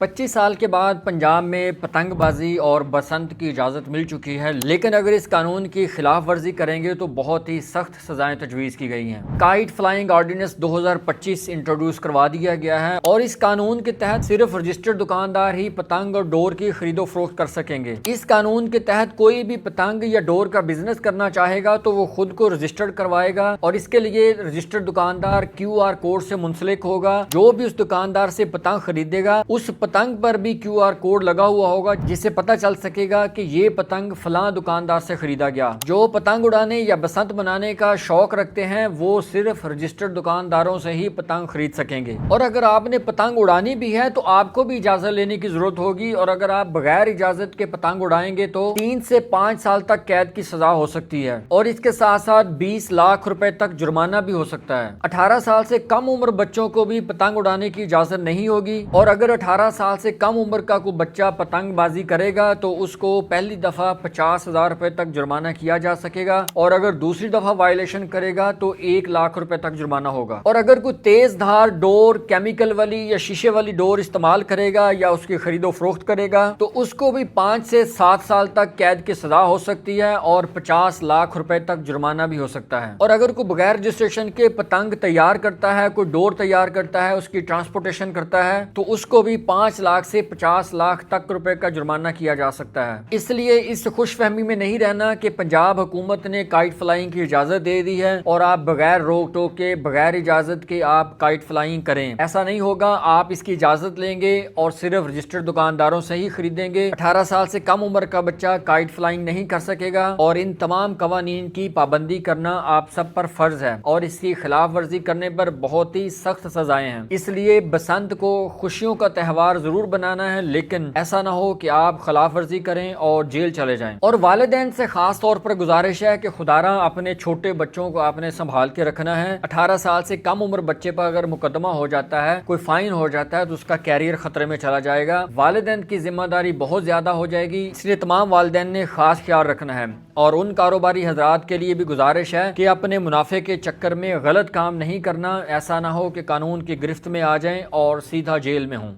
25 سال کے بعد پنجاب میں پتنگ بازی اور بسنت کی اجازت مل چکی ہے، لیکن اگر اس قانون کی خلاف ورزی کریں گے تو بہت ہی سخت سزائیں تجویز کی گئی ہیں۔ کائٹ فلائنگ آرڈیننس 2025 انٹروڈیوس کروا دیا گیا ہے اور اس قانون کے تحت صرف رجسٹرڈ دکاندار ہی پتنگ اور ڈور کی خرید و فروخت کر سکیں گے۔ اس قانون کے تحت کوئی بھی پتنگ یا ڈور کا بزنس کرنا چاہے گا تو وہ خود کو رجسٹرڈ کروائے گا اور اس کے لیے رجسٹرڈ دکاندار QR کوڈ سے منسلک ہوگا۔ جو بھی اس دکاندار سے پتنگ خریدے گا اس پتنگ پر بھی QR کوڈ لگا ہوا ہوگا جس سے پتہ چل سکے گا کہ یہ پتنگ فلاں دکاندار سے خریدا گیا۔ جو پتنگ اڑانے یا بسنت منانے کا شوق رکھتے ہیں وہ صرف رجسٹرڈ دکانداروں سے ہی پتنگ خرید سکیں گے، اور اگر آپ نے پتنگ اڑانی بھی ہے تو آپ کو بھی اجازت لینے کی ضرورت ہوگی، اور اگر آپ بغیر اجازت کے پتنگ اڑائیں گے تو 3 سے 5 سال تک قید کی سزا ہو سکتی ہے، اور اس کے ساتھ ساتھ 20 لاکھ روپے تک جرمانہ بھی ہو سکتا ہے۔ 18 سال سے کم عمر بچوں کو بھی پتنگ اڑانے کی اجازت نہیں ہوگی، اور اگر 18 سال سے کم عمر کا کوئی بچہ پتنگ بازی کرے گا تو اس کو پہلی دفعہ 50,000 روپے تک جرمانہ کیا جا سکے گا، اور اگر دوسری دفعہ وائلیشن کرے گا تو 1 لاکھ روپے تک جرمانہ ہوگا۔ اور اگر کوئی تیز دھار ڈور، کیمیکل والی یا شیشے والی ڈور استعمال کرے گا یا اس کی خرید و فروخت کرے گا تو اس کو بھی 5 سے 7 سال تک قید کی سزا ہو سکتی ہے اور 50 لاکھ روپے تک جرمانہ بھی ہو سکتا ہے۔ اور اگر کوئی بغیر رجسٹریشن کے پتنگ تیار کرتا ہے، کوئی ڈور تیار کرتا ہے، اس کی ٹرانسپورٹیشن کرتا ہے تو اس کو بھی 5 لاکھ سے 50 لاکھ تک روپے کا جرمانہ کیا جا سکتا ہے۔ اس لیے اس خوش فہمی میں نہیں رہنا کہ پنجاب حکومت نے کائٹ فلائنگ کی اجازت دے دی ہے اور آپ بغیر روک ٹوک کے، بغیر اجازت کے آپ کائٹ فلائنگ کریں۔ ایسا نہیں ہوگا، آپ اس کی اجازت لیں گے اور صرف رجسٹرڈ دکانداروں سے ہی خریدیں گے۔ 18 سال سے کم عمر کا بچہ کائٹ فلائنگ نہیں کر سکے گا، اور ان تمام قوانین کی پابندی کرنا آپ سب پر فرض ہے، اور اس کی خلاف ورزی کرنے پر بہت ہی سخت سزائیں ہیں۔ اس لیے بسنت کو خوشیوں کا تہوار ضرور بنانا ہے، لیکن ایسا نہ ہو کہ آپ خلاف ورزی کریں اور جیل چلے جائیں۔ اور والدین سے خاص طور پر گزارش ہے کہ خداراں اپنے چھوٹے بچوں کو آپ نے سنبھال کے رکھنا ہے۔ 18 سال سے کم عمر بچے پر اگر مقدمہ ہو جاتا ہے، کوئی فائن ہو جاتا ہے تو اس کا کیریئر خطرے میں چلا جائے گا، والدین کی ذمہ داری بہت زیادہ ہو جائے گی۔ اس لیے تمام والدین نے خاص خیال رکھنا ہے، اور ان کاروباری حضرات کے لیے بھی گزارش ہے کہ اپنے منافع کے چکر میں غلط کام نہیں کرنا، ایسا نہ ہو کہ قانون کی گرفت میں آ جائیں اور سیدھا جیل میں ہوں۔